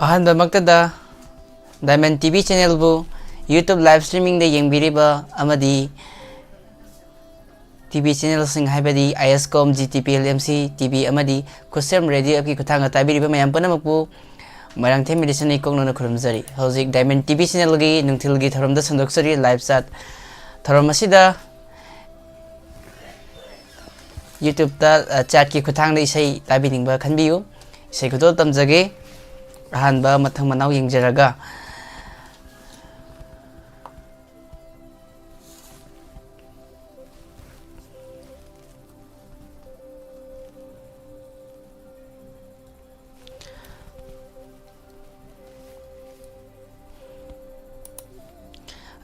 ꯑꯍꯥꯟꯕꯃꯛꯇꯗ Diamond TV channel bu YouTube live streaming de yengbiriba amadi TV channel sing haibadi ISCOM GTPLMC TV amadi Kusem Radio ki kuthanga tabiriba mayam panamakbu marang the medicine ikongno khurumjari hojik Diamond TV channel gi nungthil gi tharamda sandoksari live chat tharam asida YouTube ta chat ki kuthang de isai tabiningba khanbiyu isai kudol tamjage ahanba mathang manaw yengjaraga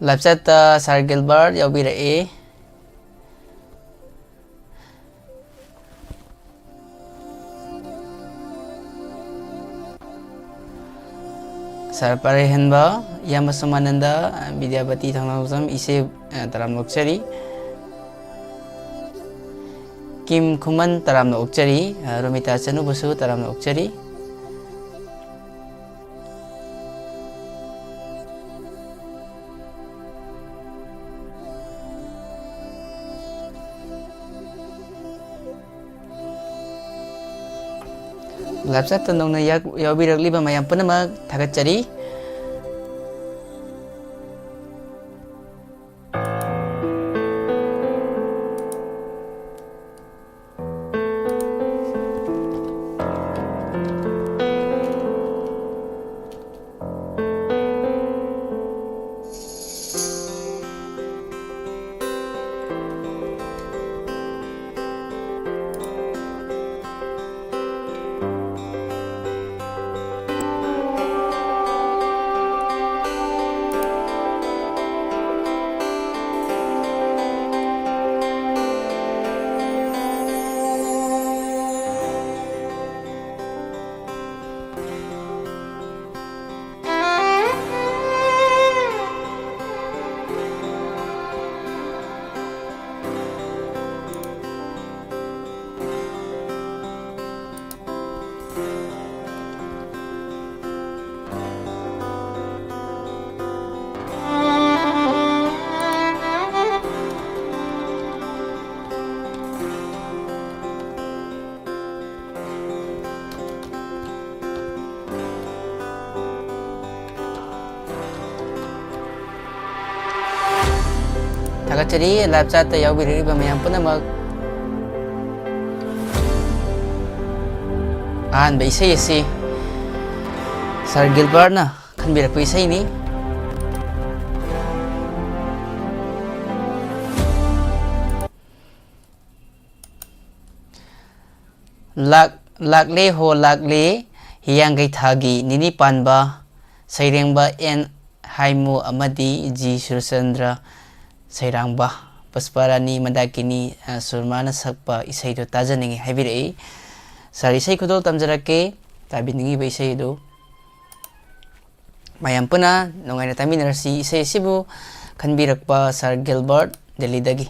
live chat Sir Gilbert yaubirae Sir Parehenba Yamasamananda Vidyapati Thangnawjam ise taram nokchari Kim Khuman taram nokchari Romita Chanu Basu taram nokchari live chat tandongna yaubiragliba mayam punamak thagatchari Thagatchari live chat ta yaubiriba mayam punamak ahanba isai ase Sir Gilbert na khanbirakpa isai ni lakle ho lakle hiyangai thagi nini panba sairengba en haimu amadi G Surchandra Sairangba Pasparani Mandakini Surmana Sakpa isai do tajaningi haibirei sar isai kudol tamjarake tabiningi ba isai do mayam puna nongaina taminarsi isai sibu khanbirakpa Sir Gilbert Delhi dagi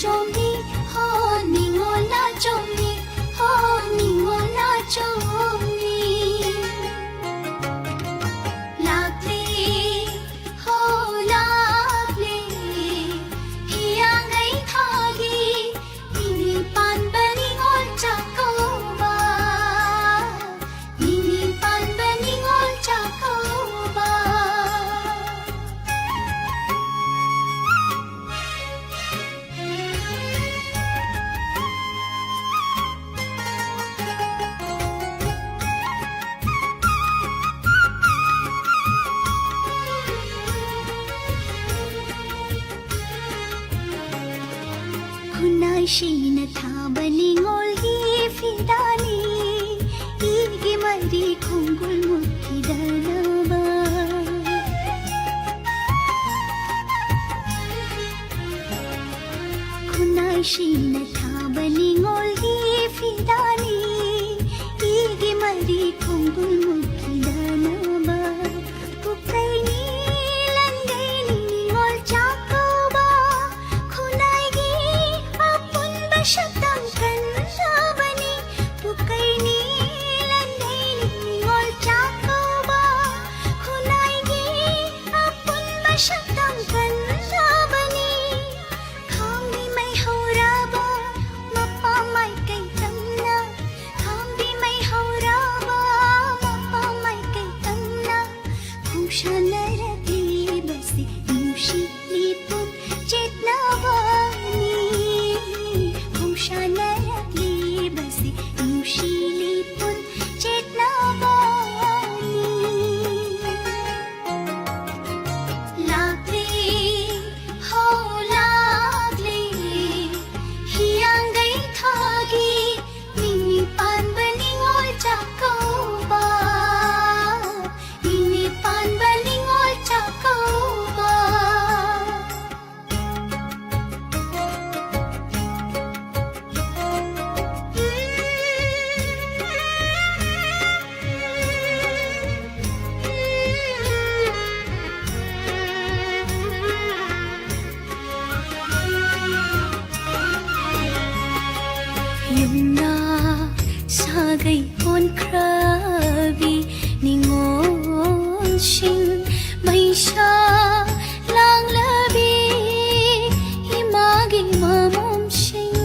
chomni ho ningola chomni ho ningola chomni lakle ho lakle hiyangai thagi nini pan bani ngol chakoba nini pan bani ngol chakoba Hunay shina thabani ngolgi fidani igi mari khungul mukhidanaba Hunay shina thabani ngolgi fidani igi mari khungul mukhidanaba Pukai ni langai ni ngol chakoba Khunay gi apun bashatang kanlabani Pukai ni langai ni ngol chakoba Khunay gi apun bashatang kanlabani Khambi mai hauraba mapa mai kai tamna Khambi mai hauraba mapa mai kai tamna Khushanarati basi nushi lipun chetnavani Khushanarati basi nushi lipun chetnavani Lakle ho lakle hiyangai thagi nini pan bani ngol chakoba nini pan bani ngol chakoba Yumna sagai on krabi ningon shin maisha lang labi himagi mamom shin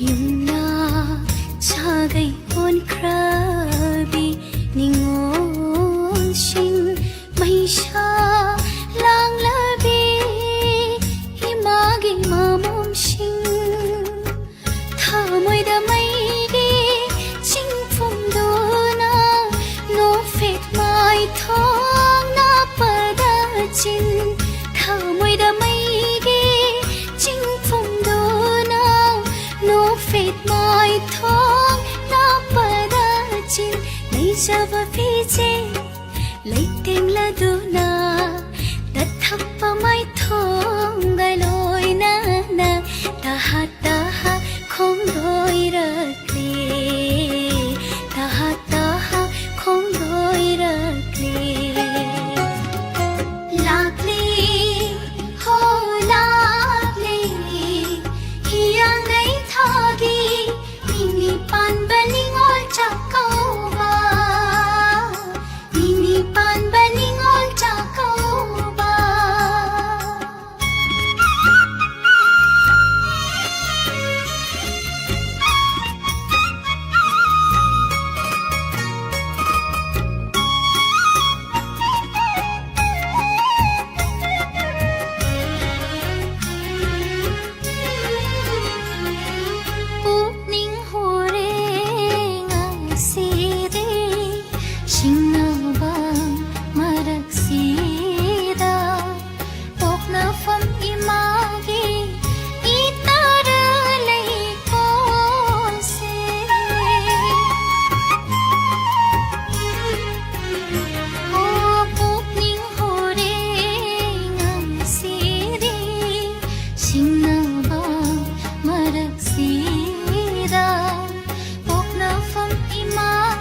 Yumna sagai on krabi ningon shin maisha lang labi himagi mamom shin thamoy da maigi chingphum dona no fet mai thong na pada chin thamoy da maigi chingphum dona no fet mai thong na pada chin nei java fiche leiteng la duna tathappa mai thong galoi na na taha taha khong doi rakle taha taha khong doi rakle lakle ho lakle hiyangai thagi nini pan bani ngol chakoba nini pan bani ngol chakoba Pukning hore ngasire Sinabang maragsida Pokna fam imagi itaralay konse O pukning hore ngasire Sinabang maragsida Pokna fam imagi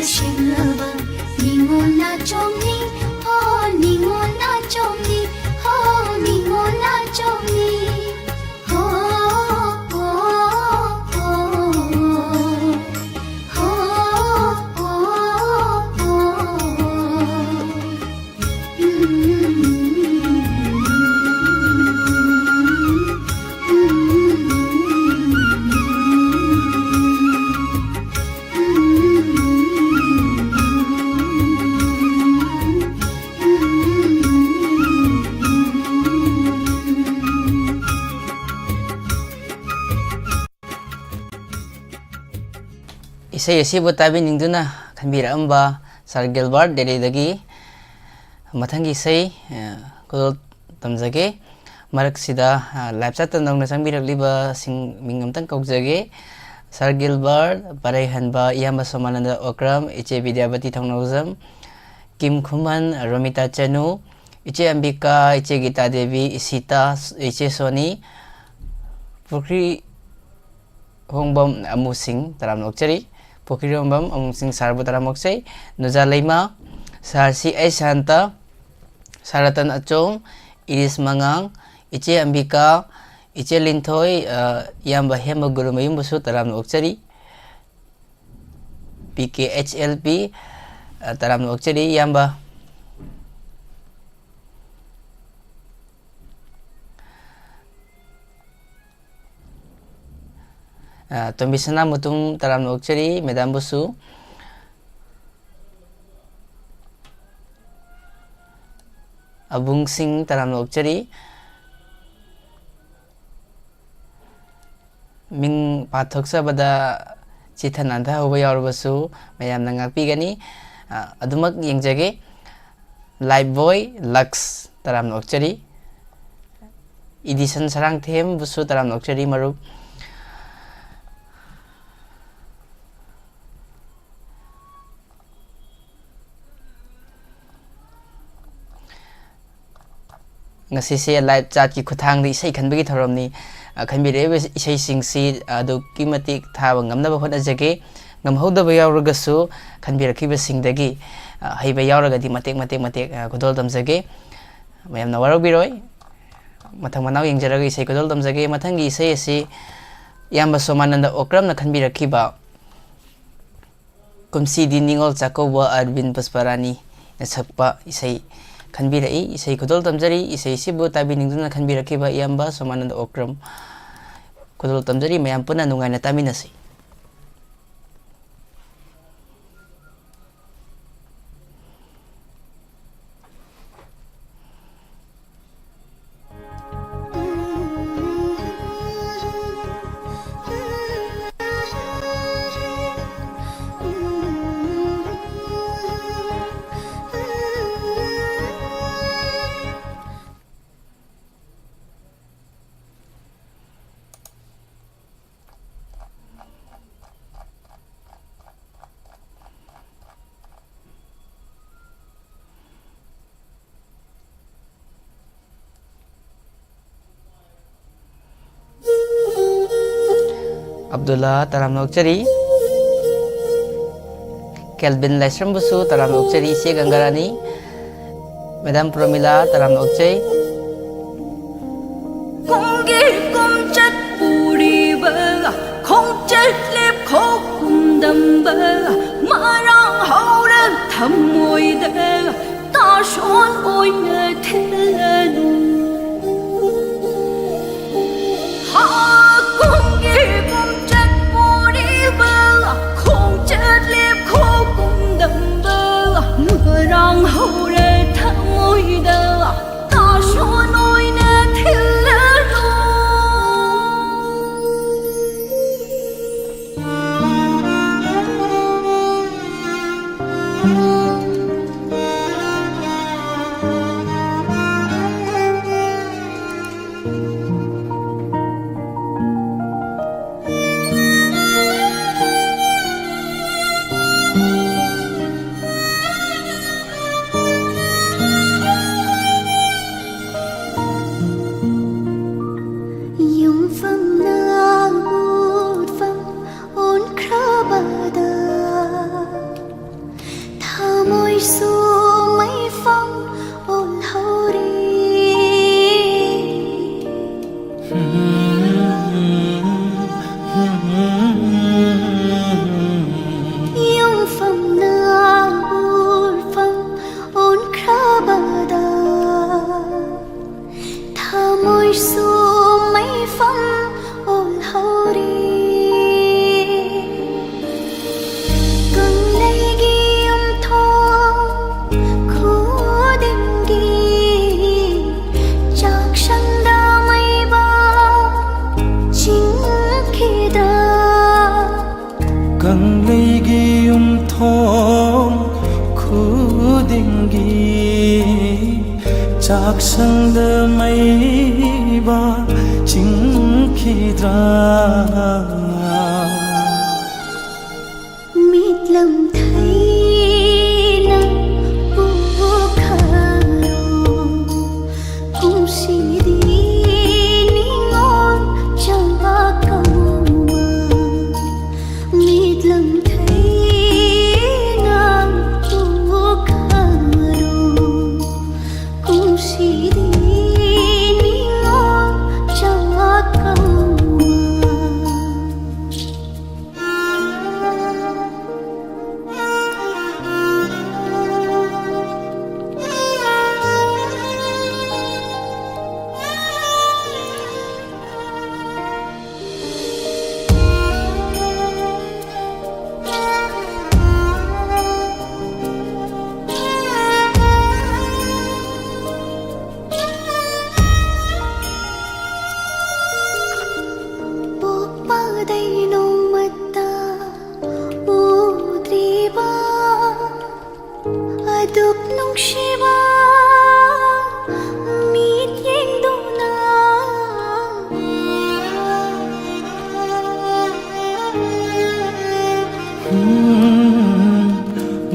ꯅꯨꯡꯁꯤꯅꯕ ꯅꯤꯉꯣꯜ ꯅꯥꯆꯣꯝꯅꯤ ꯍꯣ ꯅꯤꯉꯣꯜ ꯅꯥꯆꯣꯝꯅꯤ ꯍꯣ ꯅꯤꯉꯣꯜ ꯅꯥꯆꯣꯝꯅꯤ ꯍꯣ ꯍꯣ ꯍꯣ ꯍꯣ ꯍꯣ Isay asibu tabiningnuna khanbiramba Sir Gilbert Delhi mathangi isay kodol tamjage maraksida live chat nongna sangbirakliba sing mingamtang kaujage Sir Gilbert Paraihanba Iyamba Somananda Okram Iche Vidyavati Thongnauzam Kim Khuman Romita Chanu Iche Ambika Iche Gita Devi Isita Iche Soni Pukri Hongbam Amusing Taram Nokchari Pukri Hongbam Amusing Sarbu Taram Noksay Nuza Leima Sarsi Aishanta Saratan Achong Iris Mangang Iche Ambika Iche Lintoy Yamba Hema Gurumayum Busu Taram Nokchari PKHLP Taram Nokchari Yamba Tombisana Mutung Taram Nokchari Medam Busu Abung Singh Taram Nokchari Ming Pathok Sabada Chithananda Hubayar Basu Mayam Nangapi Gani Adumak Yingjage Live Boy Lux Taram Nokchari Edition Sarang Them Busu Taram Nokchari Marup Ngasisi live chat ki khuthang di isai khanbagi thoramni khanbire isai singsi adu kimati thaba ngamna ba hona jage ngamhauda ba yauragasu khanbirakhiba singdagi heiba yauragadi matek kudol damjage mayamna warobiroi mathang manaw yengjaraga isai kudol damjage mathangi isai asi Iyamba Somananda Okram na khanbirakhiba kumsi di ningol chakoba Arvind Pusparani na sakpa isai Khanbirai isai kudol tamjari isai sibu tabiningnuna khanbirakhiba Iyamba Somananda Okram kudol tamjari mayam puna nungaina taminasi Abdullah Taram Nokchari Kelvin Lesram Busu Taram Nokchari Ise Gangarani Madam Pramila Taram Nokchai Kongi kom chat puri ba không chat lep khóc cùng đầm ba marang hauran thầm môi đê ta son ôi nè thiên ha kongi kom chat puri ba không chat lep khóc cùng đầm ba marang hauran thầm môi đê ta son ôi nè thiên su mấy phong ôn hậu đi yung phẩm na ul phẩm ôn khá bờ đà tha môi su mấy phong ôn hậu đi Càng lấy ghi thong khu đình ghi chắc sang đơ mây ba chính khi ra mít lòng thấy nắng vô khả cũng chỉ đi ní ngon chẳng ba câu mà mít lòng thấy nắng vô khả cũng chỉ đi ní ngon chẳng ba câu Aduk nung shiba mit yeng do na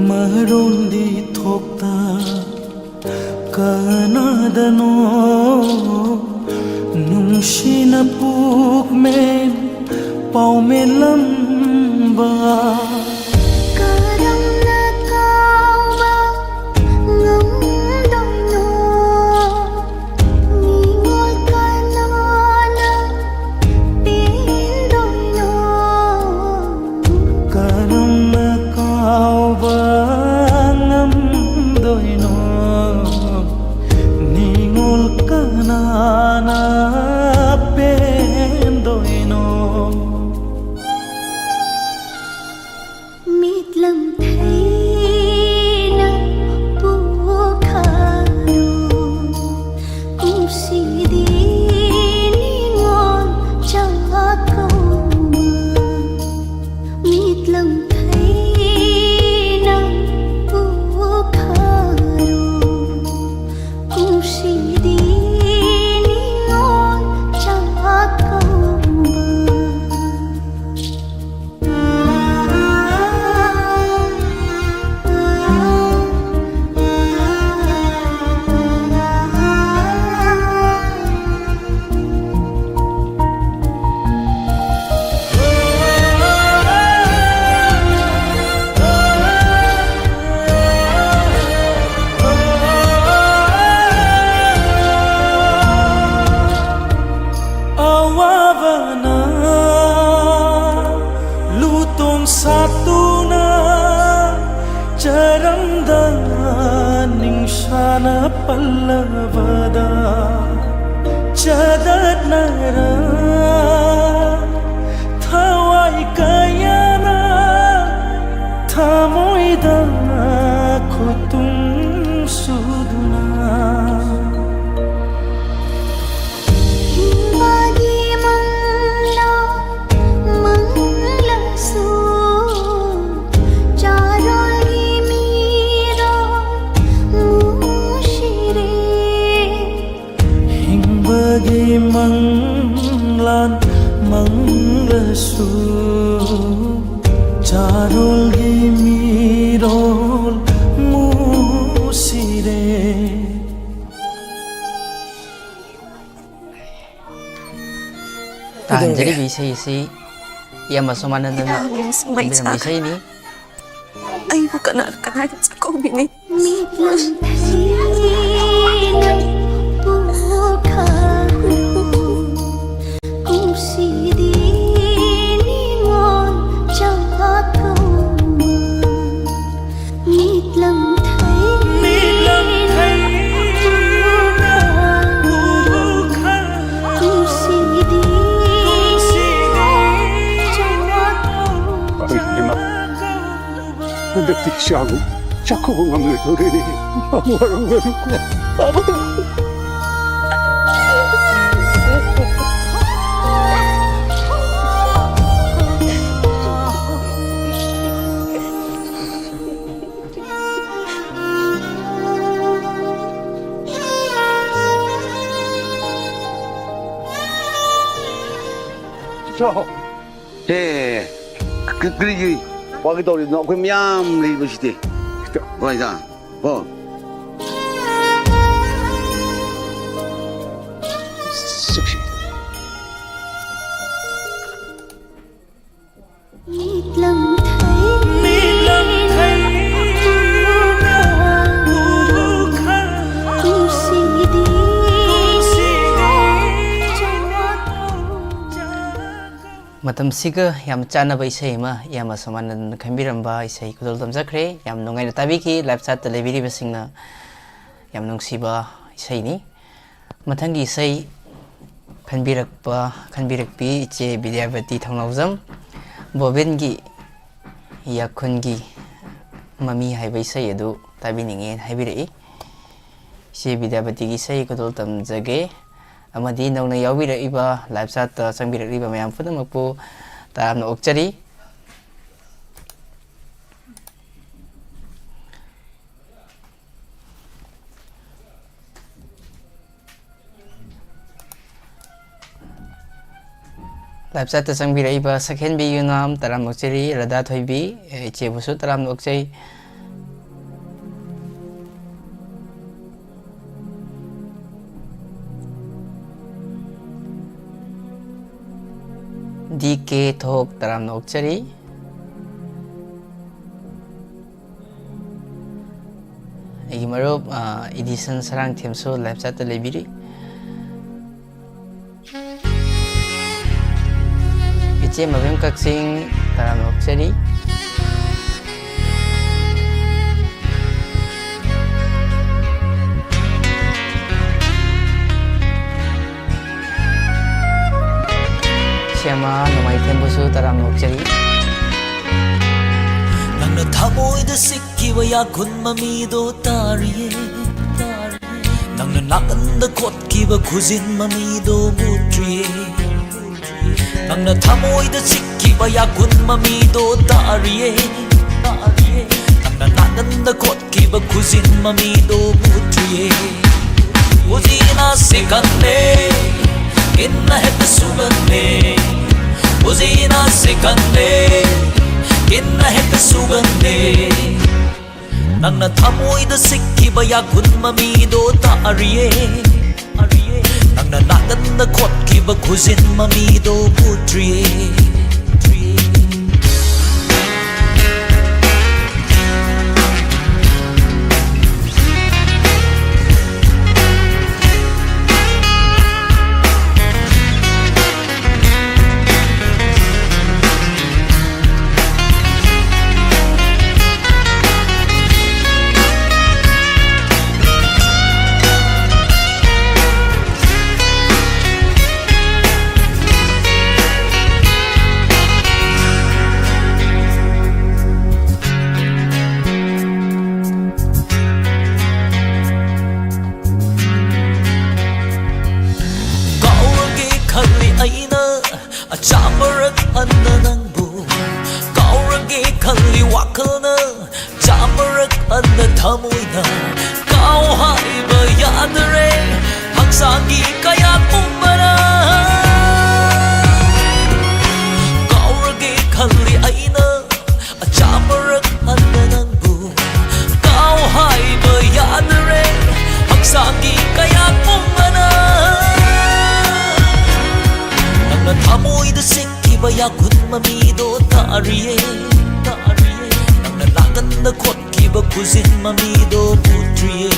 Maron di thokta kanadano nung shinapuk men pau men lamba mít lòng thấy nắng vô khả cũng chỉ đi ní ngon chẳng câu mà mít lòng thấy nắng vô khả cũng chỉ đi ní ngon chẳng câu satu na charamda ningshana pallavada chadat nara thawai kayana thamoida khutum suduna bagi manglan manglasu charul gimirol musire Jadi bisa isi ia masuk mana dan bisa ini Ayoko ka na sa komini. mít lòng thấy nắng buốt khả cũng xì đi ni ngon trong hát câu mà mít lòng thấy buốt khả cũng xì đi trong hát câu 근데 딕시하고 자코봉함을 노래니 아무런 거는 예, 그러기 와기도 우리 너 그럼 얌 리버시티 와이자 뭐 쓱시 mít lòng thấy buốt khả cũng xì đi trong hát câu matamsiga yam chanaba isai ma yam asamanan khambiramba isai kudol tamjakre yam nungai tabiki live chat telebiri basingna yam nungsiba isai ni mathangi isai khanbirakpi iche Vidyavati Thongnaujam bobengi yakhungi mami haiba isai adu tabininge haibirei iche Vidyavati gi isai kudol tamjage amadi nongna yawbiraiba live chat ta changbiraiba mayam punamakpu taramna okchari live chat ta changbiraiba sakhen bi yunam taram okchari Radha Thoibi che busu taram okchai DK Thok taram okchari agi marup edition sarang themso live chat ta lebiri iche mabem kaksing taram okchari Syama Numai Tembusu taram okchari 낭나 타모이드 시키와 야군 마미도 따리에 낭나 나간다 곧기와 구진 마미도 무트리에 낭나 타모이드 시키와 야군 마미도 따리에 낭나 나간다 곧기와 구진 마미도 무트리에 오지나 시간네 인나 했다 수건네 오지나 시간네 인나 했다 수건네 낭나 타모이다 시키바 야군 마미도 따리에 낭나 나간다 곧기바 구진 마미도 부트리에 Chamarak ananangbu Kauragi kali wakana Chamarak anatamoyna Kauhaiba yadare Hangsagi kaya kumara Kauragi kali aina Chamarak ananangbu Kauhaiba yadare Hangsagi kaya kumara 타모이드 시키바 야군 마미도 따리에 낭나 나간 ꯅꯥꯀꯟꯗ ꯈꯣꯠꯈꯤꯕ ꯈꯨꯖꯤꯟ ꯃꯃꯤꯗꯣ ꯎꯗ꯭ꯔꯤꯌꯦ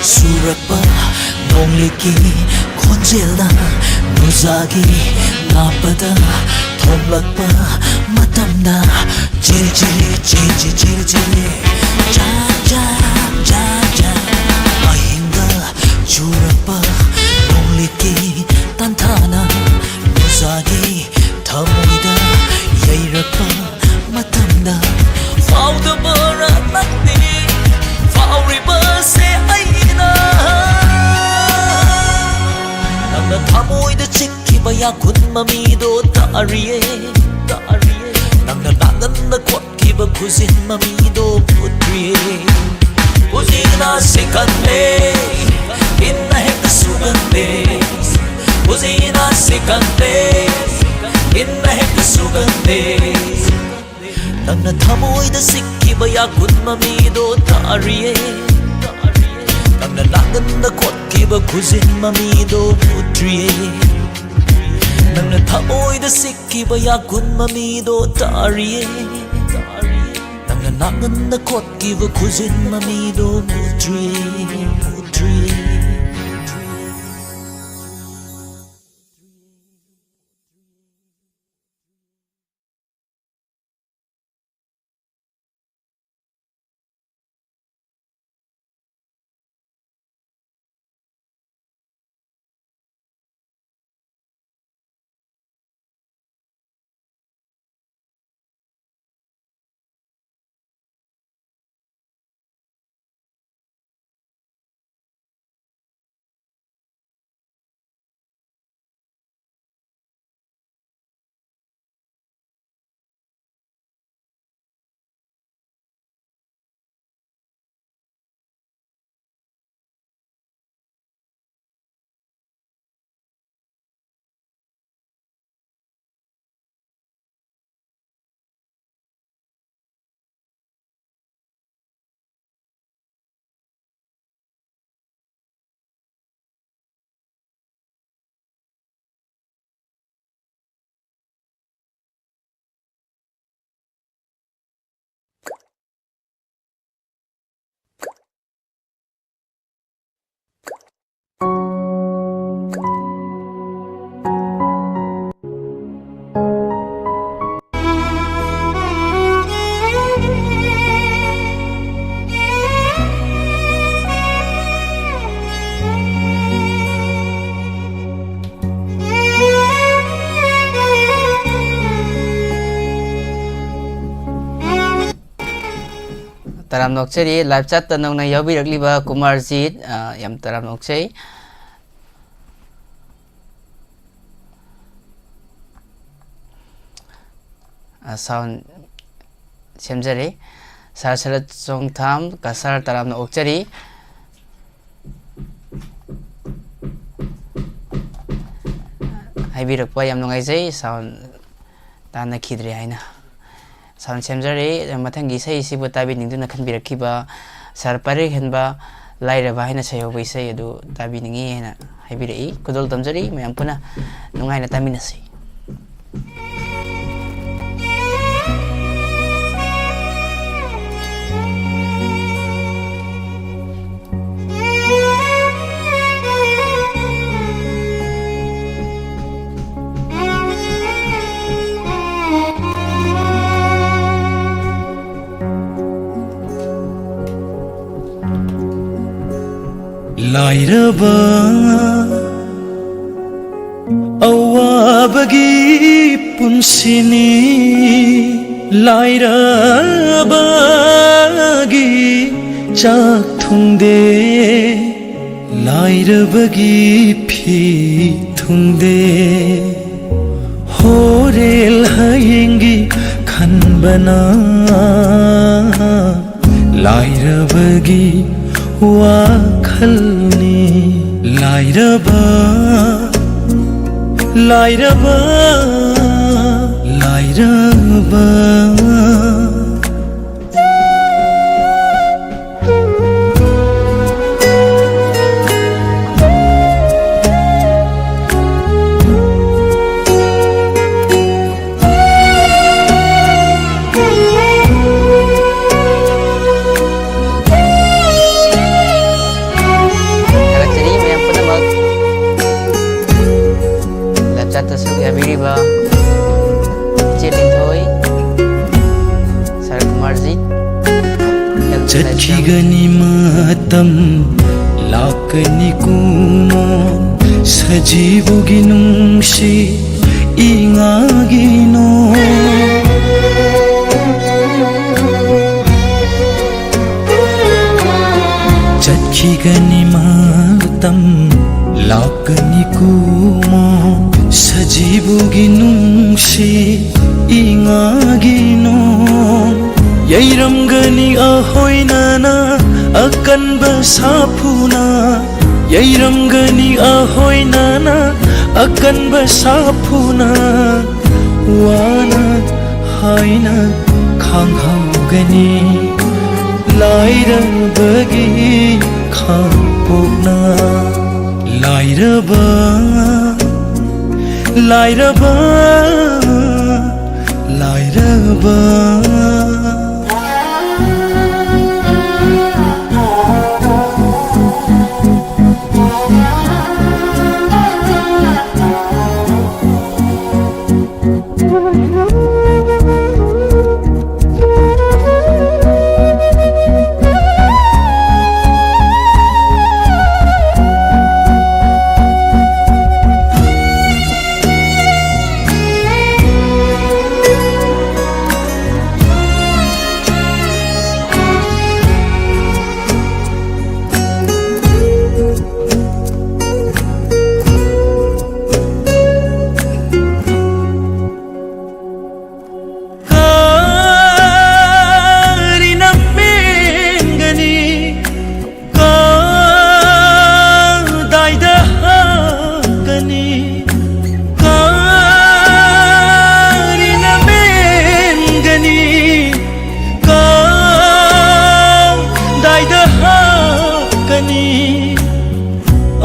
수락바 농리기 콘젤나 무작위 나빠다 톰락바 마탐나 지리지리 짜짜짜짜 아힘다 주락바 농리기 단타나 무작위 더모이다 예이락바 마탐나 파우더버라 낙니 파우리버세 나 타모이드 지키봐야 군맘이도 다리에 낭나 나간다 꽉기봐 구신 맘이도 부드리에 오지나 시간대 있나 핵다 수간대 오지나 시간대 있나 핵다 수간대 낭나 타모이드 지키봐야 군맘이도 다리에 낭나 나간다 꽉기봐 구신 맘이도 부드리에 낭나 타모이드 지키봐야 군맘이도 다리에 낭나 나간다 꽉기봐 구신 맘이도 부드리에 Taram nokcheri live chat tanong na yaubiragliba Kumarjit yam taram nokchei sound semjari sarsarat songtham kasar taram nokcheri haibirakpa yam nungaijai sound tana khidre haina sound semjari mathangi sei sibu tabi ningduna khanbirakhiba sar pare khanba lairaba haina sayobai sei adu tabi ningi haina haibirai kudol tamjari mayam puna nungaina taminasi Lairaba awabagi punsini lairabagi chak thungde lairabagi phi thungde hor ꯍꯣꯔꯦꯜ ꯍꯌꯦꯡꯒꯤ ꯈꯟꯕꯅ ꯂꯥꯏꯔꯕꯒꯤ ꯋꯥꯈꯜꯅꯤ ꯂꯥꯏꯔꯕ ꯂꯥꯏꯔꯕ ꯂꯥꯏꯔꯕ Karakter yang penamak Lapchat tersebut Habiriba Cilin Thoi Sar Kumarjit चटखिगनी मातम लाकनी कुमोन सजीवोगी नुंगशी इंगागिनो चटखिगनी मातम लाकनी कुमोन सजीवोगी नुंगशी इंगागिनो यैरमगनी अहोइनाना अकनब साफुना यैरमगनी अहोइनाना अकनब साफुना वाना हाइना खांगहाउगनी लाइरबगी खांपोगना लाइरबा लाइरबा लाइरबा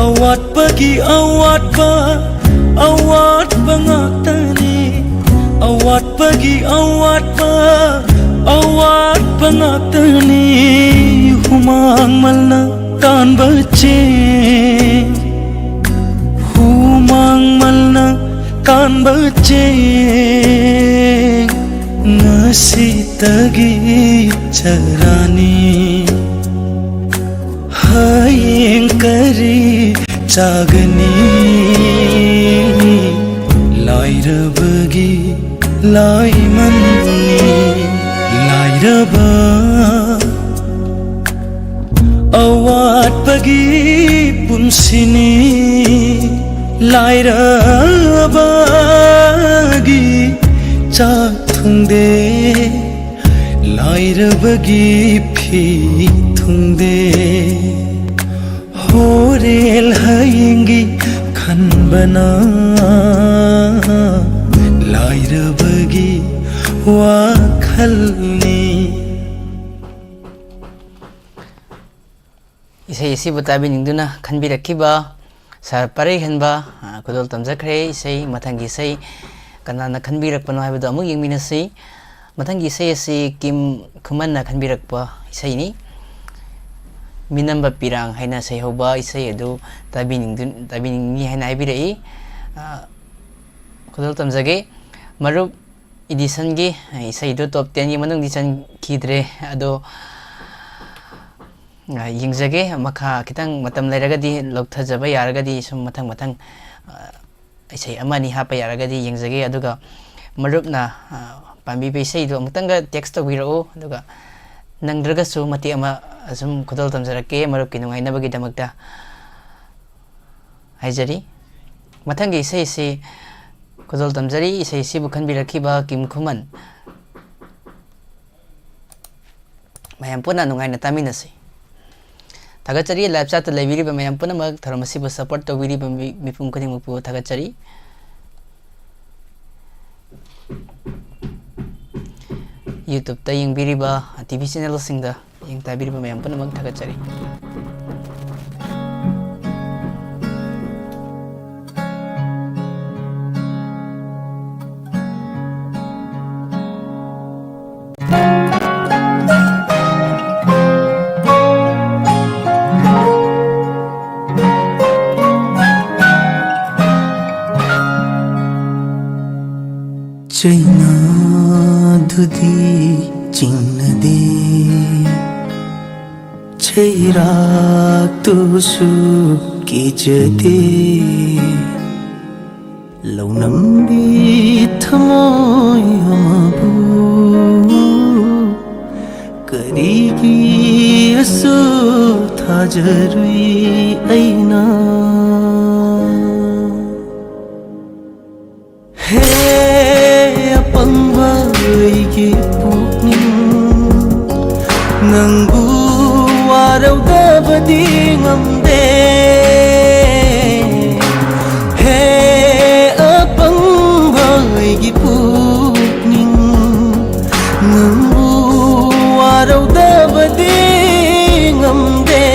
awatpagi awatpa ngaktani awatpagi awatpa ngaktani humang malna tan bache humang malna tan bache ngasi tagi charani hayeng kari chagni lairabagi laimanni lairaba awatpagi punsini lairabagi chathungde lairabagi phi thungde होरेल हयेंगी खनबना लाइरबगी वाखलनी Isai isi butabi ningduna khanbirakiba sar pare khanba kudol tamjakre isai mathangi isai kanana khanbirakpano haibado amuk yengminasi mathangi isai asi Kim Khumanna khanbirakpa isai ni minamba pirang haina sai hoba isai adu tabiningni haina aibirai kudol tamjage marup edition gi isai do top 10 gi manung edition kidre ado yingzage makha kitang matam lairagadi lokthajaba yaragadi sum mathang isai amani hapa yaragadi yingzage aduga marupna pambi be isai do amtanga text to biro aduga nangdragasu mati ama asum kudol tamjarake marup kinungai nabagi damakta haijari mathangi isai Kuzol tamjari isai sibu khanbirakiba Kim Khuman mayam puna nungai na taminasi thagachari live chat leibiri ba mayam puna mag tharamasi ba support to biri ba mipum khani mupu thagachari YouTube ta yung biri ba TV channel singda yung tabiri ba mayam puna mag thagachari Chaina dhudi chinade Chairak tusu kijade Launambi thamoy amabu Karigi asu thajarui aina Pangwai pukning nangbu warawdabadi ngamde he apangwai pukning nangbu warawdabadi ngamde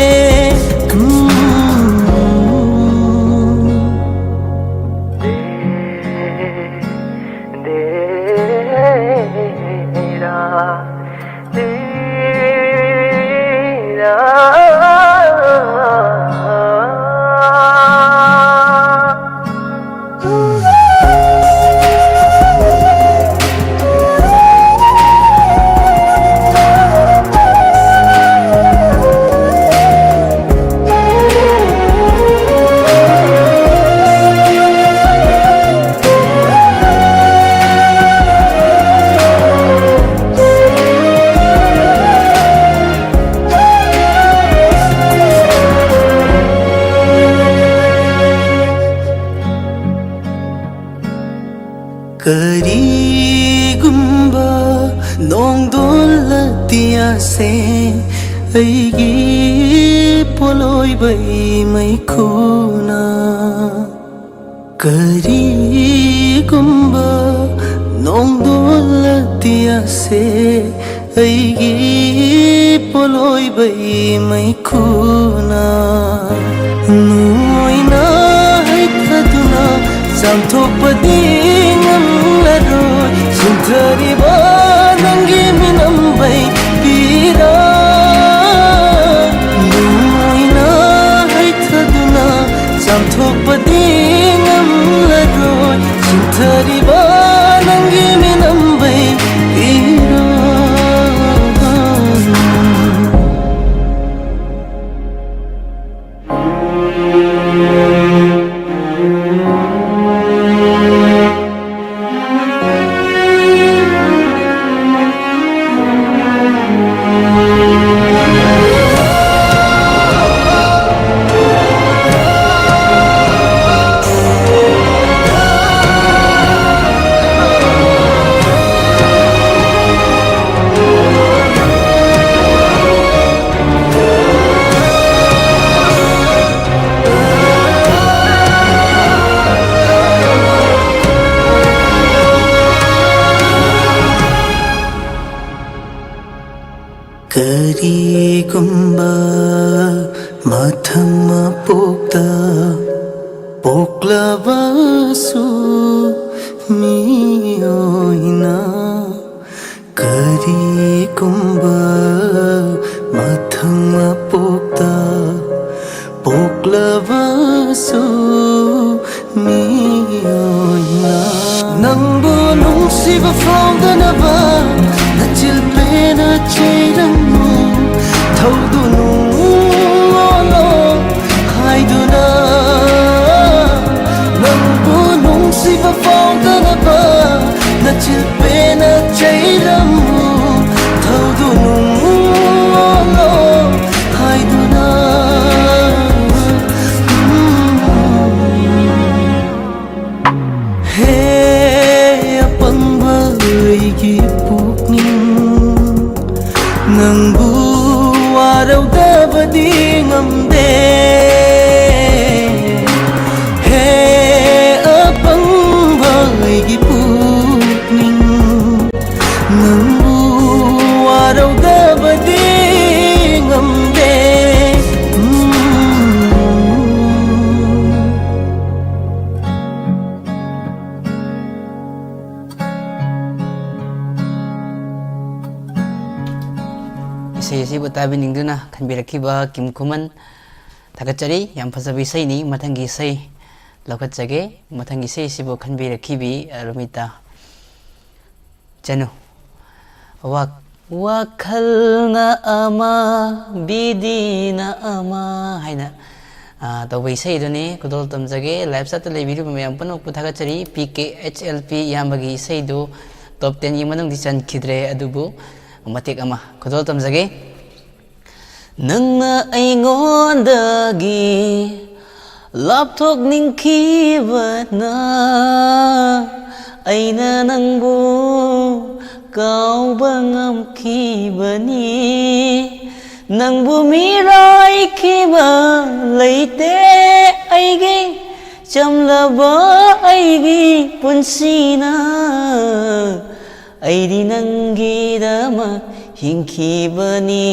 Karigumba nongdolatiya se aigi poloi bai mai khuna Karigumba nongdolatiya se aigi poloi bai mai khuna noina haithaduna Samthokpadi ngamlaroi Sinthariba nangi minambai pira Numaina haithaduna Samthokpadi ngamlaroi Sinthariba nangi minambai pira Karigumba mathama pokta poklavasu miyoina Karigumba mathama pokta poklavasu miyoina Nambu nungsiba faundanaba Nachil pena chayramu Thaudunu olo haiduna Nambu nungsiba faundanaba Nachil pena chayramu Thaudunu olo haiduna Nangbu warautabadi ngamde He apang baigi putning Nangbu warautabadi ngamde Isay tabi ningduna kanbirakiba Kim Kuman Thakachari yam phajaba isay ni mathangi isay laukhatjage mathangi isay sibu kanbirakibi Rumita Chanu Wakhalna ama bidina ama haina tawba isay duni kudol tamjage live chat lebiru mayam panok puthakachari PKHLP yambagi isay do top 10 yimanung di chan khidre adubu matik ama kudol tamjage nangna aingondagi lapthok ningkhibana aina nangbu kauba ngamkhibani nangbu miraikhiba leite aigi chamlaba aigi punsina aidi nangidama hingkhibani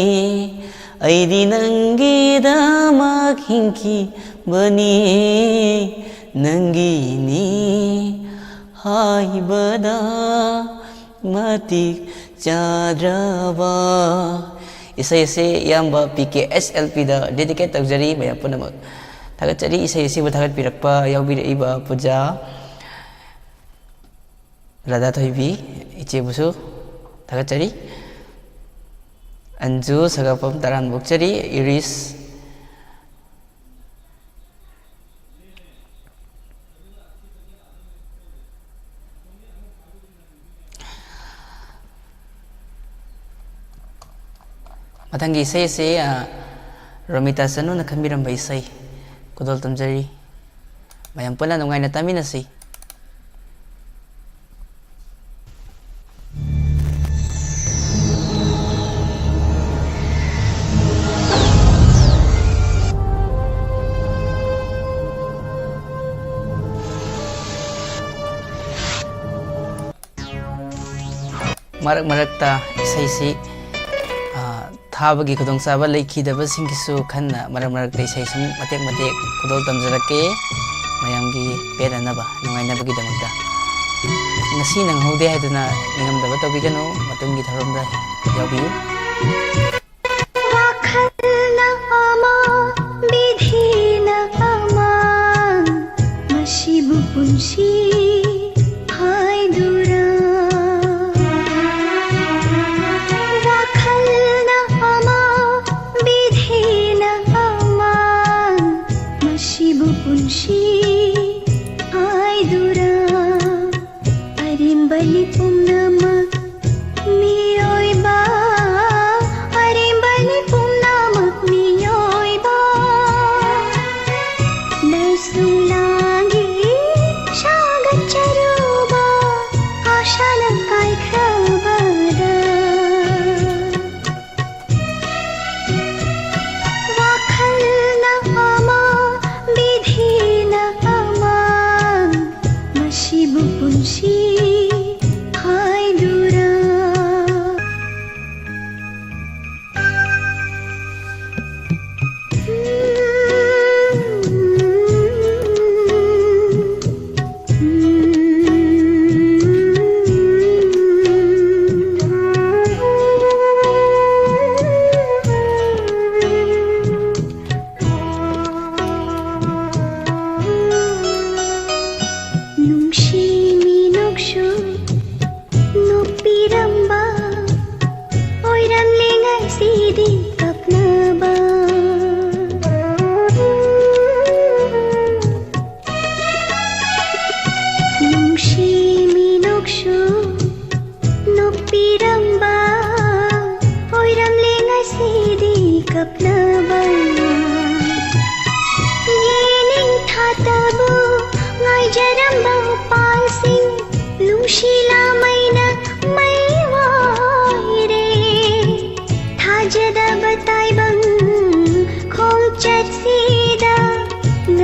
aidi nangidama hingkhibani nangini haibada matik chadraba isay yamba PKSLP da dedicate tagjari mayam punamak thagatchari isay thagat pirakpa yaubiraiba puja Radha Thoibi iche busu thagatchari Anju sagapam taran bukchari Iris mathangi isay Romita Sanu na kambiramba isay kudol tamjari mayam pula nungay na taminasi marak-marakta isay thabagi kudong saba laikhidaba singkisu khanna marak-marakta isay sum matek-matek kudol tamjarake mayamgi peranaba nungainabagi damagda ngasi nang haude haiduna ningamdaba tawbigano matunggi tharamda yaubiyu wakhalna ama bidhina ama mashibu punshi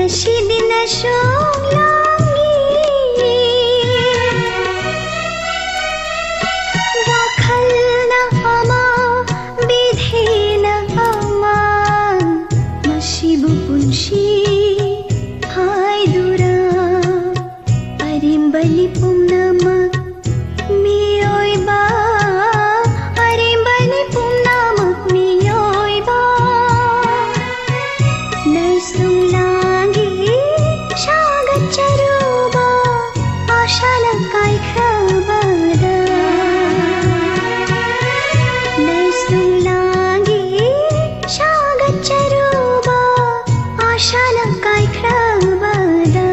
दिन सोंलांगी वाखलना अमा बिधेना अमा मसिबु पुंसी हायदुरा अरिम्बली पुंगनमक मियोइबा अरिम्बली पुंगनमक मियोइबा नैसुंलांगी शागचरुबा आशाला कायखबदा नैसुंलांगी शागचरुबा आशाला कायखबदा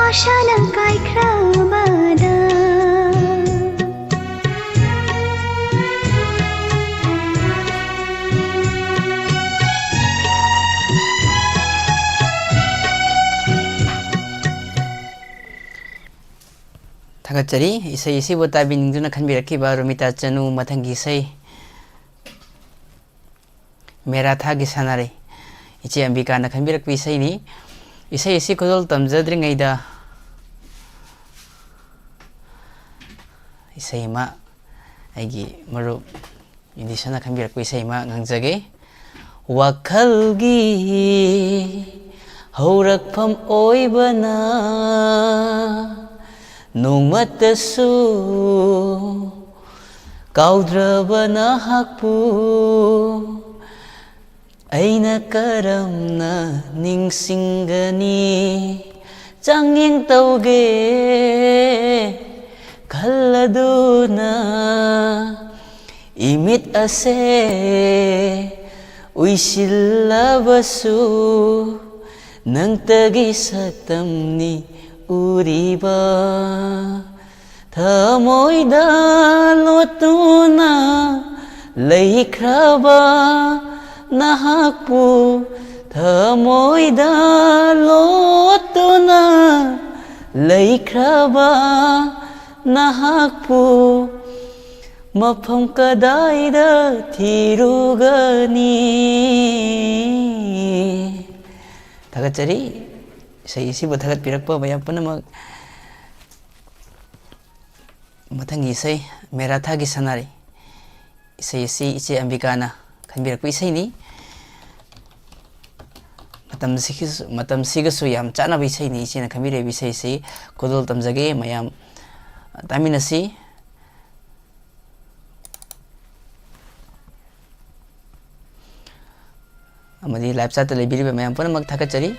आशाला कायखबदा थागतरी इसै इसिबो ताबिनिंदुना खनबिरखिबा रोमिता चनु मथंगी इसै मेरा थागी सानारे इचे अंबिकाना खनबिरखबि इसैनि इसै इसी कोदल तमजद्रिङैदा इसैमा आइगी मरु इदिसना खनबिरखबि इसैमा ngangjage वाखलगी हौरकफम ओइबना नोंमतसु काउद्रबना हाकपु ऐना करमना निंसिंगनी चांगिंग तौगे खल्लदुना इमित असे उइसिल्लबसु नंतगी सतमनी उरिबा थमोइदा लोतुना लैख्रबा नहाकपु थमोइदा लोतुना लैख्रबा नहाकपु मफम कदाइदा थिरुगनी थागतरी इसै इसिबो थागतपिरक्पा मयाम पुनमक मथंगी इसै मेरा थागी सनारे इसै इसी इचे अंबिकाना खनबिरक्पा इसैनि मतम सिगसु याम चानबा इसैनि इचेना खनबिरेबि इसैसि कोदल तमजगे मयाम तामिनसी अमदी लाइव चाट लेबिरिबा मयाम पुनमक थागतचरी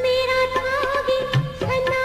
मेरा थागी सना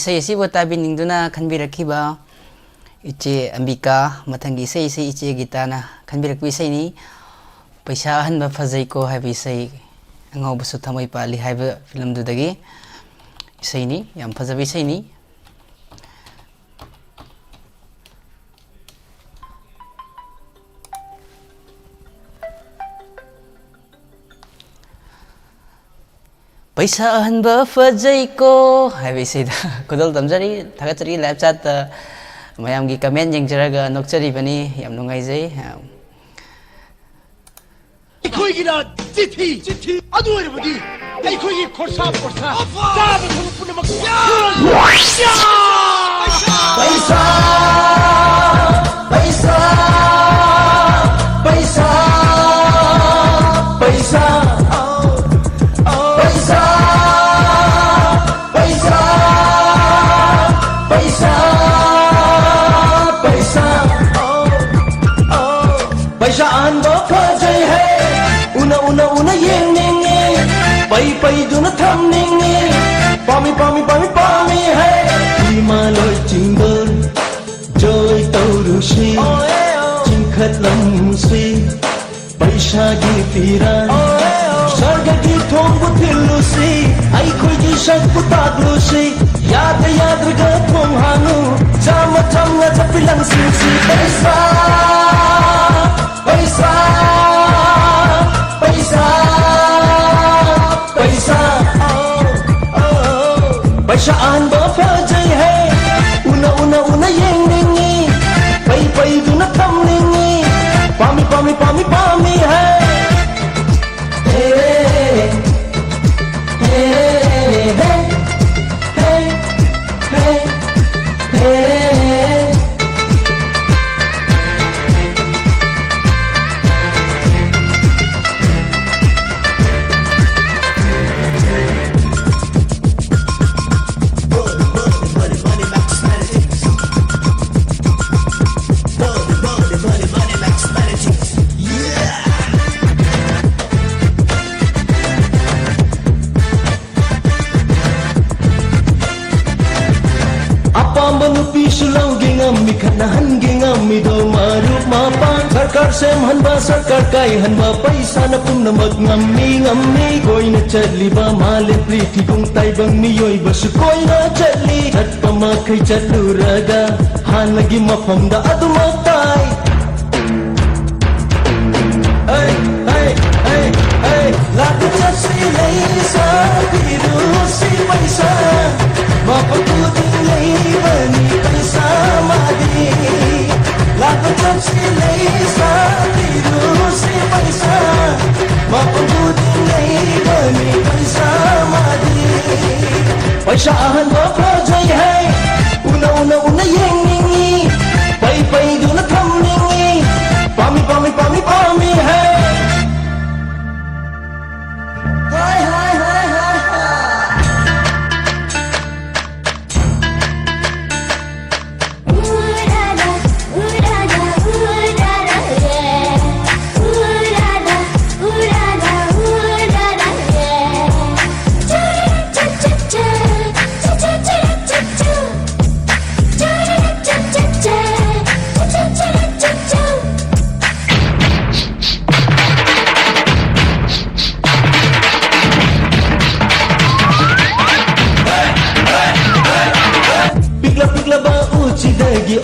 isay asibu tabinindu kanbirakhiba iche Ambika mathangi isay iche gitana kanbirakbi isay ni paisa ahanba fazai ko haiba isay angawbasu thamai pali haiba film dudagi isay ni yam fazaba isay ni paisa ahanba fazai ko haiba isay da kudol tamjari thagatsari live chat mayamgi comment jengjaraga nokchari bani yam nungaijai ꯑꯩꯈꯣꯏꯒꯤꯅ ꯆꯤꯊꯤ ꯑꯗꯨ ꯑꯣꯏꯔꯕꯗꯤ ꯑꯩꯈꯣꯏꯒꯤ ꯈꯣꯔꯁꯥ ꯆꯥꯕ ꯊꯕꯛ ꯄꯨꯝꯅꯃꯛ पैसा पैसा पैसा पैसा पैसा पैसा पैसा पैसा पैसा आंदो फजै है una una una yeng ning ning pai pai du na tham ning ning pami pami pami pami hai himalay jingle joy tauru si ching khat lam si paisa gi tiran sarga gi thong bu thilu si ai khoi gi sak bu ta lu si yad yad ga thong hanu jam tham na chapilang si si paisa paisa पैसा पैसा पैसा आनबा फजै है उना उना उना Young निंगी पै पै दुना थम निंगी पामी पामी पामी पामी है हे हे हे हे हे हे सरकार से हनबा सरकार kai hanba paisa na pumnamak ngammi ngammi koi na chatliba male priti kung taibang miyoi basu koi na chatli chatpa makai chatluraga hanagi mafamda adumatai hey hey hey hey lagu chasi lei sa biru si paisa mapakuti lei bani paisa madi lagu chasi lei sa biru si paisa mapakuti lei bani paisa madi paisa ahan ba projai hai una una una yeng ningi pai pai du na tham ningi pami pami pami pami hai hai hai hai hai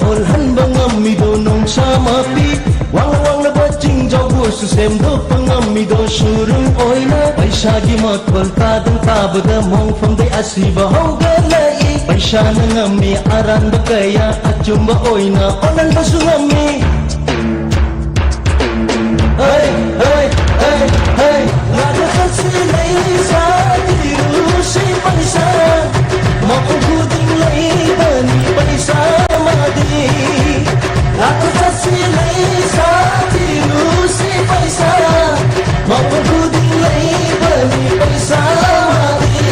ol han bangam mi do nong sama pi wang wang na ba ching jaw bu su sem do pangam mi do surung oina paisa gi mat bal ta dang ta ba da mong pham dai asiba ho ga lai paisa na ngam mi aran ba kaya achum ba oina onan ba su ngam mi hey hey hey hey la da si lai sa di ru si paisa ma ko ding lai ba ni paisa aku kasih lei sa biru si paisa mau kuding lei bani paisa mati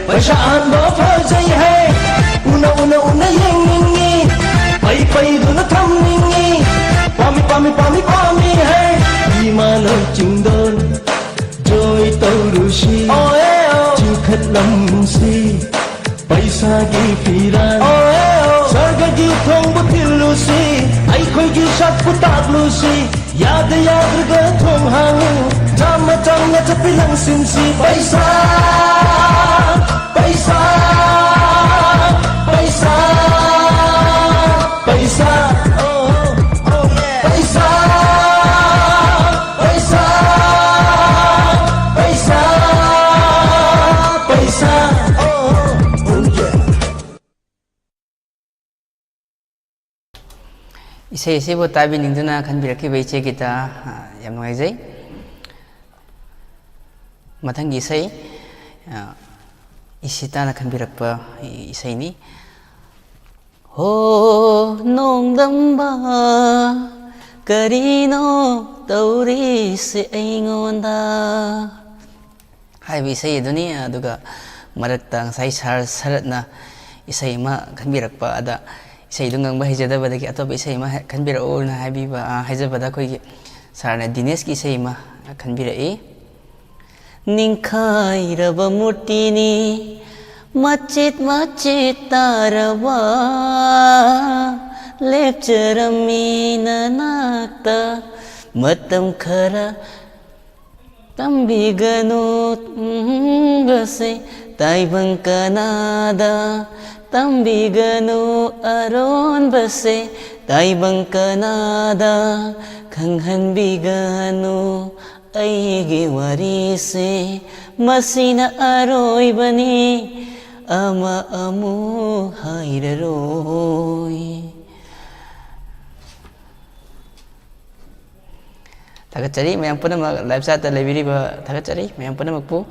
paisa an ba fajai hai una una una yeng ningi pai pai du na tham ningi pami pami pami pami hai himalo chingdon joy tauru si ching khat lam si paisa gi फिरान स्वर्गकी थोंबु थिल्लुसी अइखोइगी सकपु ताक्लुसी याद याद्रगा थोंग हांगु जामा जांगा चपिlang sinsi पैसा पैसा पैसा पैसा पैसा पैसा पैसा पैसा isai isai bo tabi ningduna khanbirakhi baiche kita yam nuaijai mathangi isai isitana khanbirakpa isai ni ho nongdamba karino tauri se aingonda hai isai aduni aduga marakta sai saratna isai ma khanbirakpa ada isai dungang ba hijadabada ki atoba isai ma khanbira o na habiba hijabada koi sarna dinesh ki isai ma khanbira e ningkhai raba mutini machit machit tarwa lepcherami nanakta matam khara tambiganu base taibang kanada tambiganu aron base taibang kanada khanghanbiganu aigi warise masina aroi bani ama amu hairaroi thagachari mayam punamak live chat lebiriba thagachari mayam punamakpu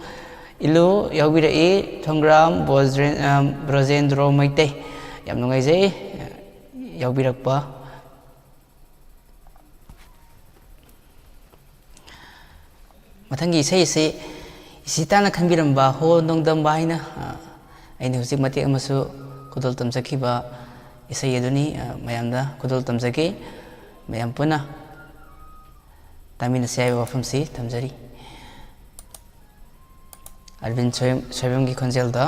ilu yaubirae thongram brojendro maite yam nungaijai yaubirakpa mathangi isai se isitana khanbiramba ho nongdamba haina aini husik mate amasu kudol tamjakhiba isai aduni mayamda kudol tamjaki mayam puna tamina sai wafam si tamjari Arvind Soyam ki khonjel da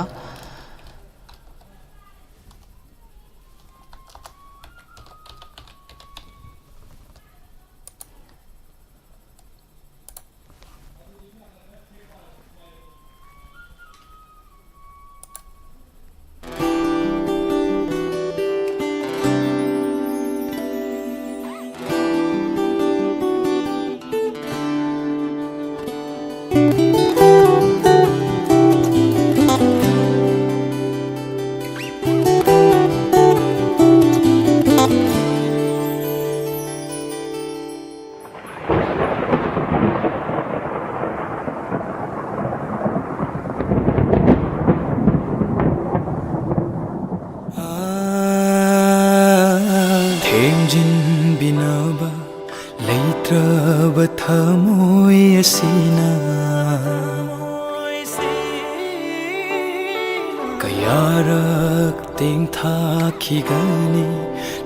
Kigani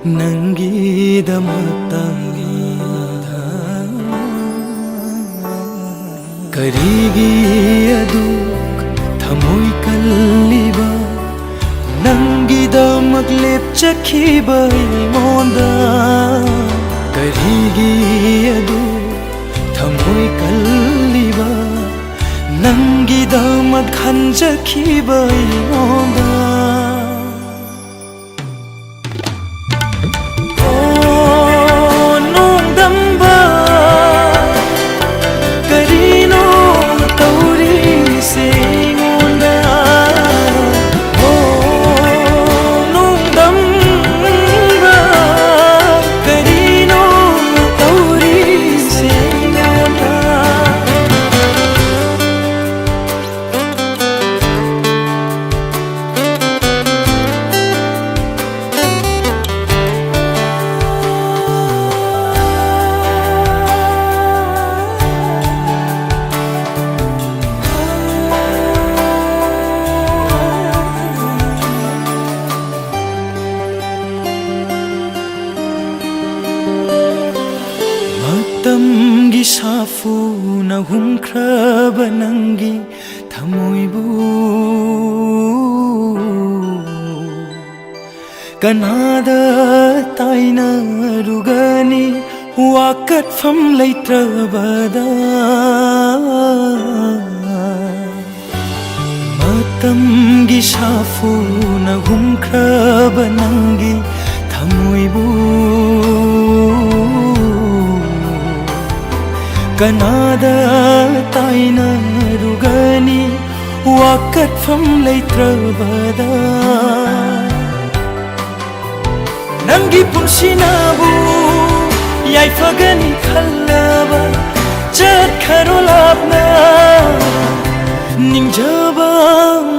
nangi damata karigi aduk thamoi kalliba nangi damak lep chakhiba monda karigi aduk thamoi kalliba nangi damak khanjakhiba monda Tamgi safu na humkraba nangi thamoibu Kanada taina rugani wakat fam leitrabada matamgi shafu na humkraba nangi thamoibu Kanada taina rugani wakat fam leitrabada Nangi punsinabu yai fagani khallaba chat kharolapna ningjaba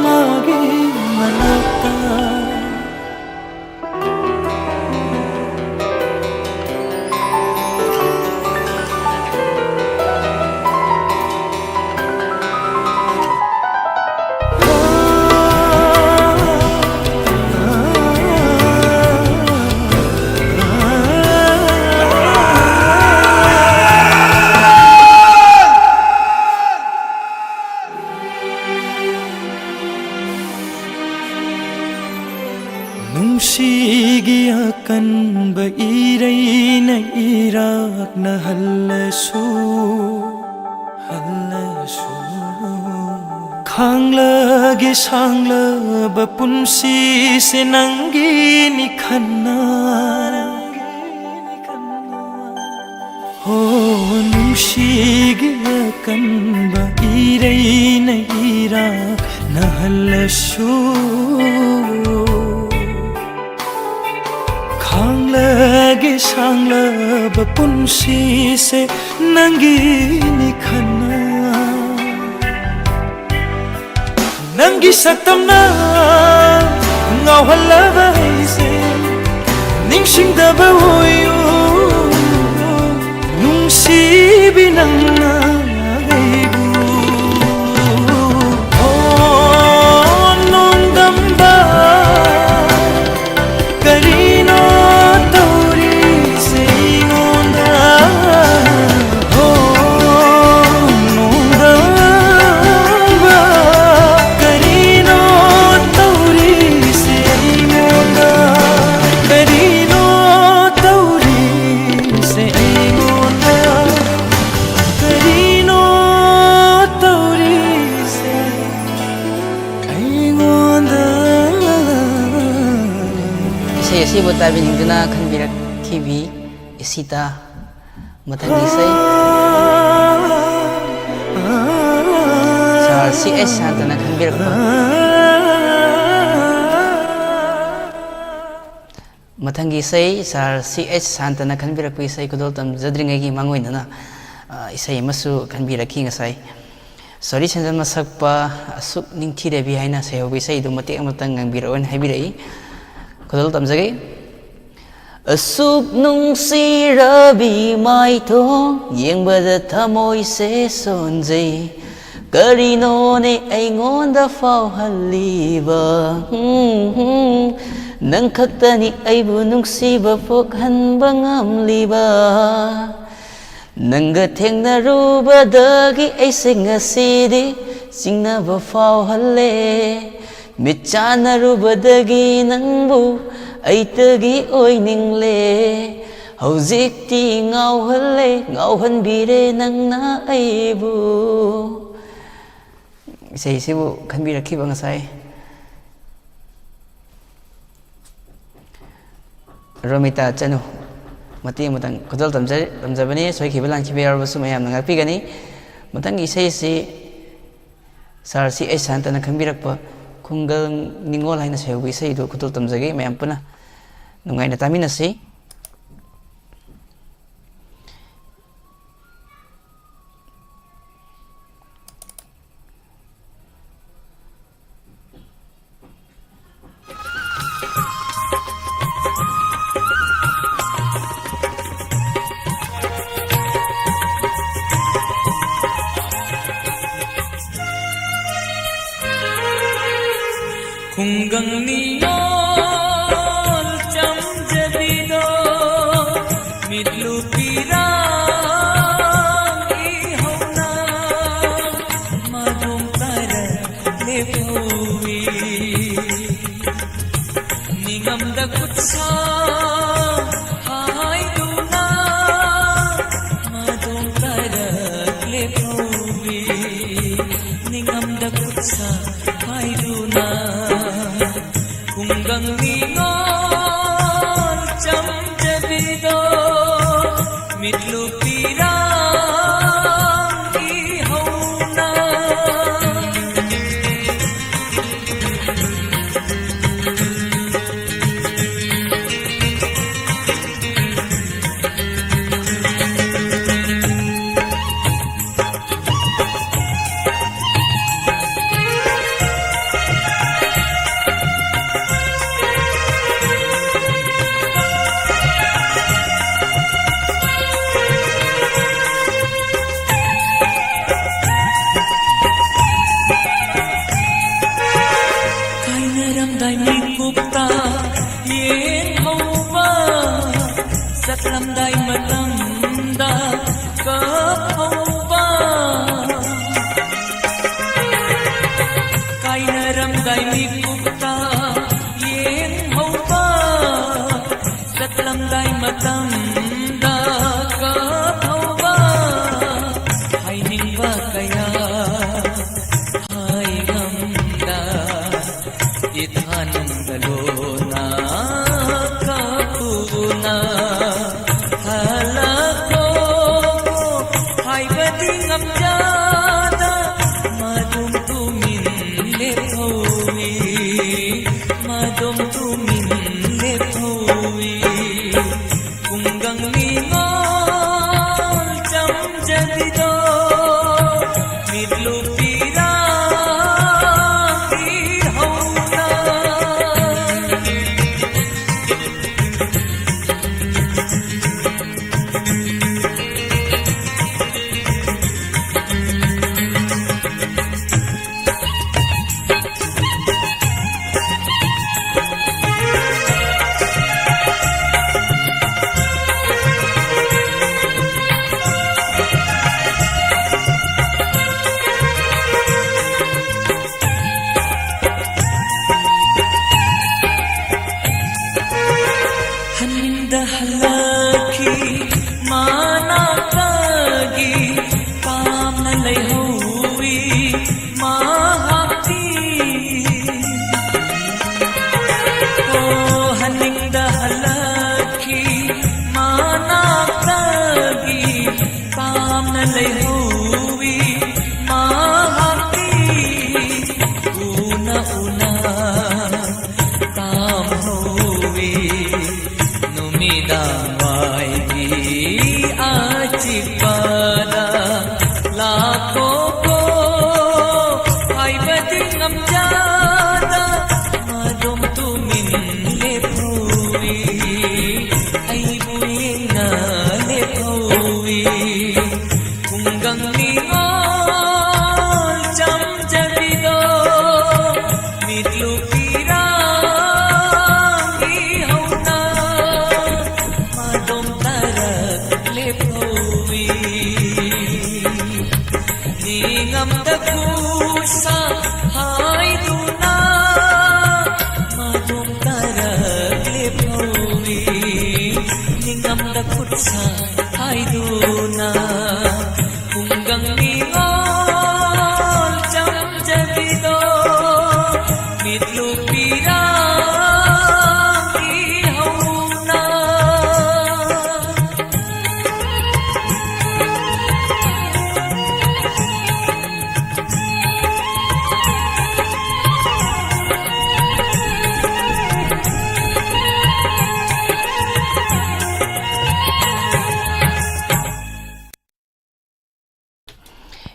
mage manata Nungshigi akan ba iray na irak na halasu Khanglagi sangla ba punsi senanggi ni khanna Oh nungshigi akan ba iray na irak na halasu Lagi sangla bapunsi se nangi ni khana nangi satamna ngau halava se ningsing da ba hoyu nungsi binangna gaibu oh nondam ba karino Isi buat tabi ningduna kan birak kibi isita matagi say sar CS hantana kan birak pa matagi say sar CS hantana kan birak pa isay kudol tam zadringagi mangoy na isay masu kan birak ki ngasay sorry chandan masak pa asuk ningti rebi hay na sayo isay dumati amatang ang birawan hay birai Kudol tam zagay Asuk nung si rabi mai thong Yang bada thamoy se sonjay Karino ne aingonda faw haliba Nang kaktani aibu nung si bapokhan bangam liba Nang gateng na ruba dagi ay singasidi Singna ba faw hali Michana rubadagi nangbu ay tagi oy ningle Hauzikti ngauhan bire nang naaibu Isa bu kan bira ki bang say Romita chanu mati matang kudal tamjabani soy kibalan kibayar basu mayam nangakpi gani matang isa sar si santa na kan birak pa Kunggal ningol hay na sayo isay do kutul tamjagay mayam po na nungay na tamin na si Kunggang niyol cham jadido mitlu pirang ihona madung tara lepuwi Ningamda kutsa haiduna madong tarakle phowi Ningamda kutsa haiduna Kunggang ningon cham jabido mitlu pirang ihona Satlamday matamda kapauba Kainaramday mikupta yen hauba Satlamday matamda kapauba Hainingba kaya haingamda ithanam galona kapuna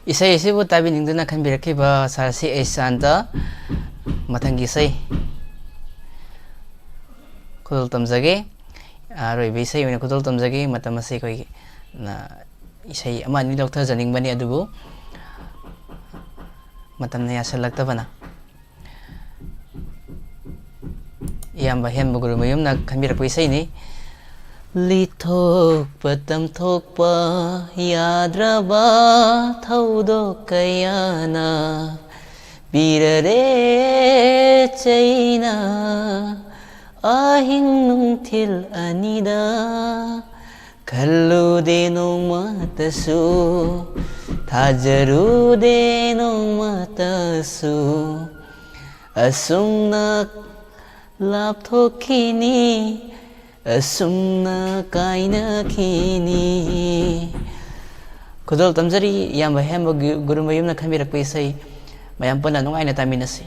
Isay isibu tabi ningduna kan birakiba sarsi esanta mathangi isay kudul tamjage roi bisay wena kudul tamjage matamasi koi na isay ama ni doctor janing bani adubu matam na yasalagta bana iyamba hen buguru mayum na kan birakpo isay ni Lithok patam thokpa yadraba thaudo kayana birare chaina ahing nungthil anida kallude nongmatasu thajarude nongmatasu asumna lapthokini asumna kainakini Kudol tamjari iyamba hemba guru mayumna khamirakpa isai mayam punna nungaina taminasi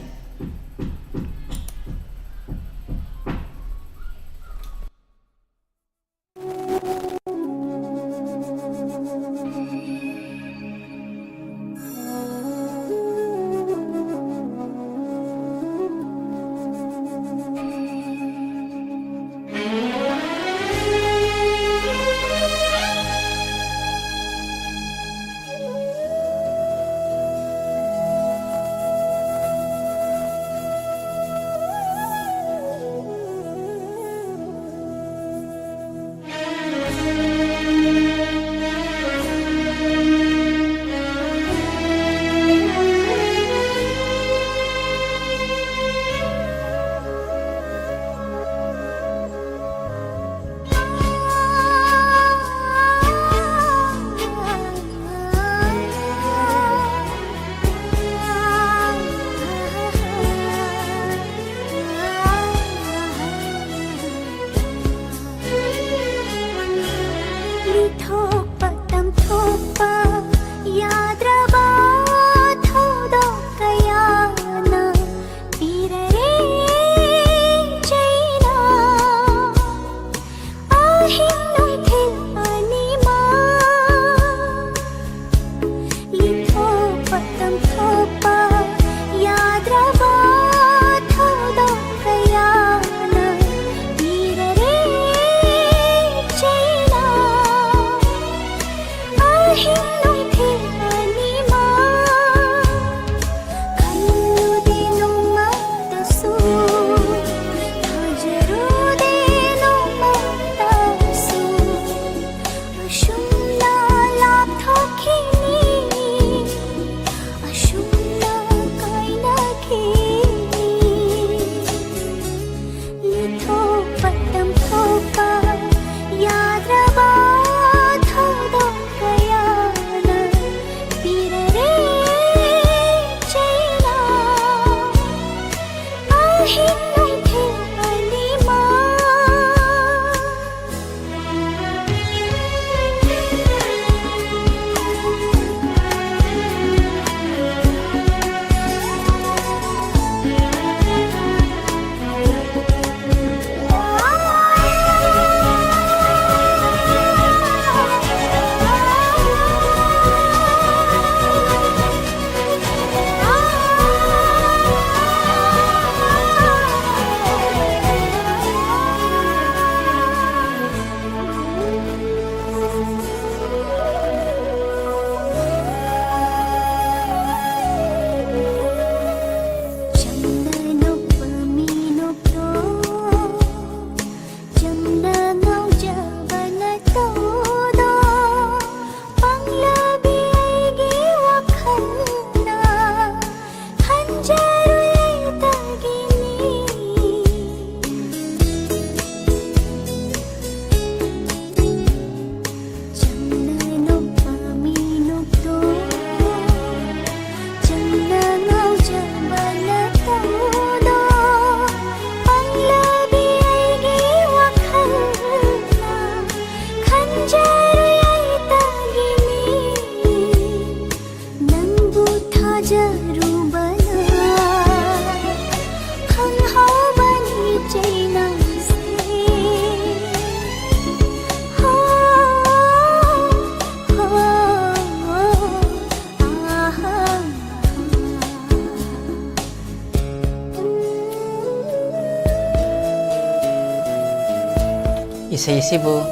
Isay isibo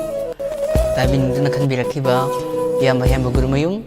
tabi ninduna kanbirakiba iyamba hemba guru mayum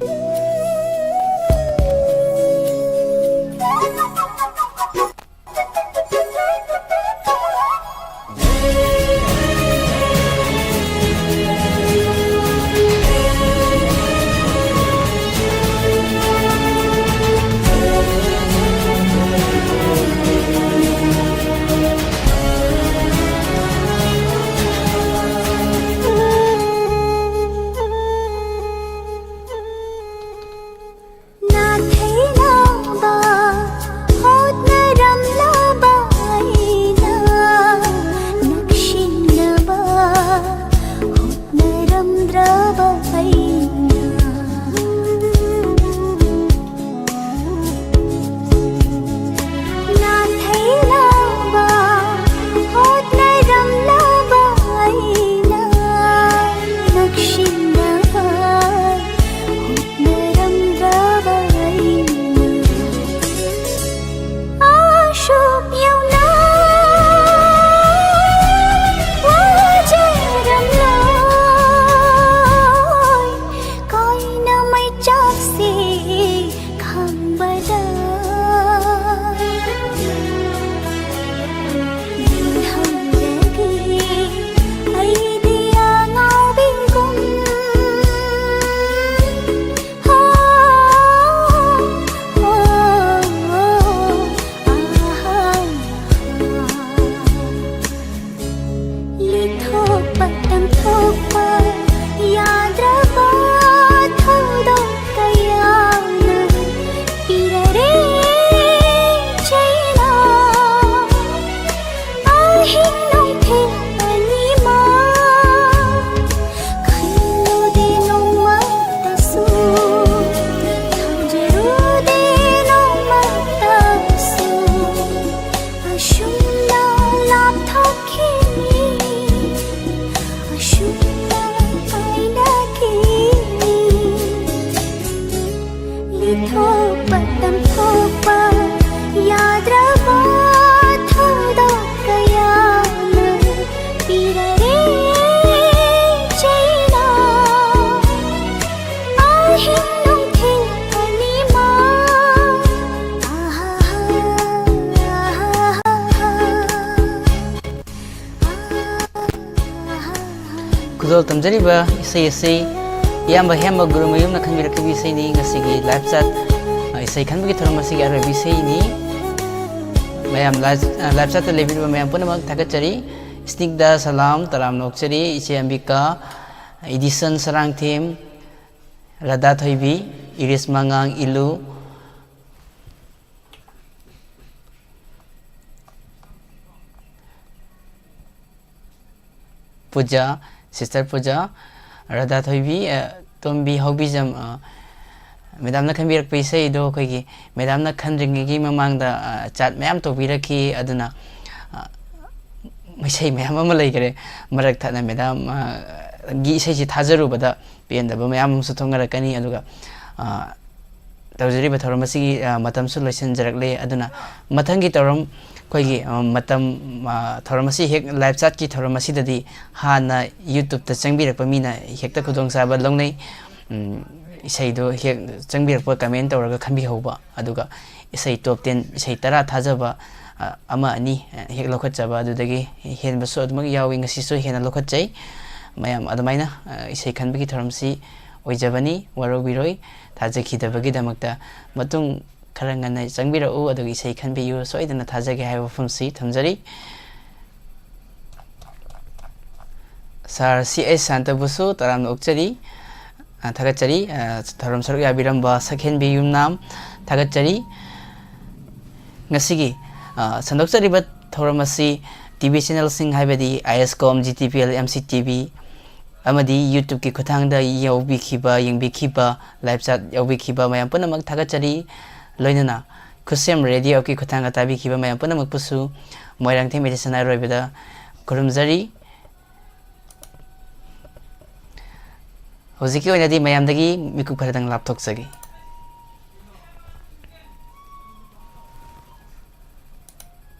ꯈꯨꯗꯣꯜ ꯇꯝꯖꯔꯤꯕ ꯏꯁꯩ ꯑꯁꯤ ꯏꯌꯥꯝꯕ ꯍꯦꯝꯕ ꯒꯨꯔꯨꯃꯌꯨꯝꯅ ꯈꯟꯕꯤꯔꯛꯈꯤꯕ ꯏꯁꯩꯅꯤ ꯉꯁꯤꯒꯤ life ꯆꯥꯠ ꯏꯁꯩ ꯈꯟꯕꯒꯤ ꯊꯧꯔꯝ ꯑꯁꯤꯒꯤ ꯑꯔꯣꯏꯕ ꯏꯁꯩꯅꯤ mayam live chat le video mayam punamak thagachari snigda salam taram nokchari iche ambika edition sarang theme radha thoibi iris mangang ilu puja sister puja radha thoibi tombi hobijam Madam na khanbirak pa isay do koy Madam na khandringi mamang da chat mayam to biraki aduna isay mayam amalay kare marak thana Madam gi isay si thajaru bada piyanda ba mayam sa thongarakani aduga tawjari ba thoram asigi matam su loisan jarakle aduna mathangi toram koy matam thoram asi hek live chat ki thoram asi dadi hana YouTube ta changbirak pa mina hekta khudong saba longnai isai do hek changbirakpa comment tawraga khanbi hoba aduga isai top 10 isai tara thajaba ama ani hek lokhatjaba adudagi hen basu adumag yawi ngasi so hena lokhatjai mayam adumaina isai khanbigi thoramsi oijabani warobiroi thajakhidabagi damakta matung kharangana changbirau adugi isai khanbiyu soidana thajage haiba fumsi thamjari sar CS santabusu taram okchari thagachari thoram saruk yabiramba sakhen bi yumnam thagachari ngasigi sandokchari ba thoram asi TV channel sing haibadi ISCOM GTPL MCTV amadi YouTube ki khuthangda yawbi khiba yengbi khiba live chat yawbi khiba mayam punamak thagachari loinana khusem radio ki khuthanga tabi khiba mayam punamak pusu moirang the meditation roibeda kurumjari Hoziki oinadi mayamdagi mikuk pharadang lapthok sagi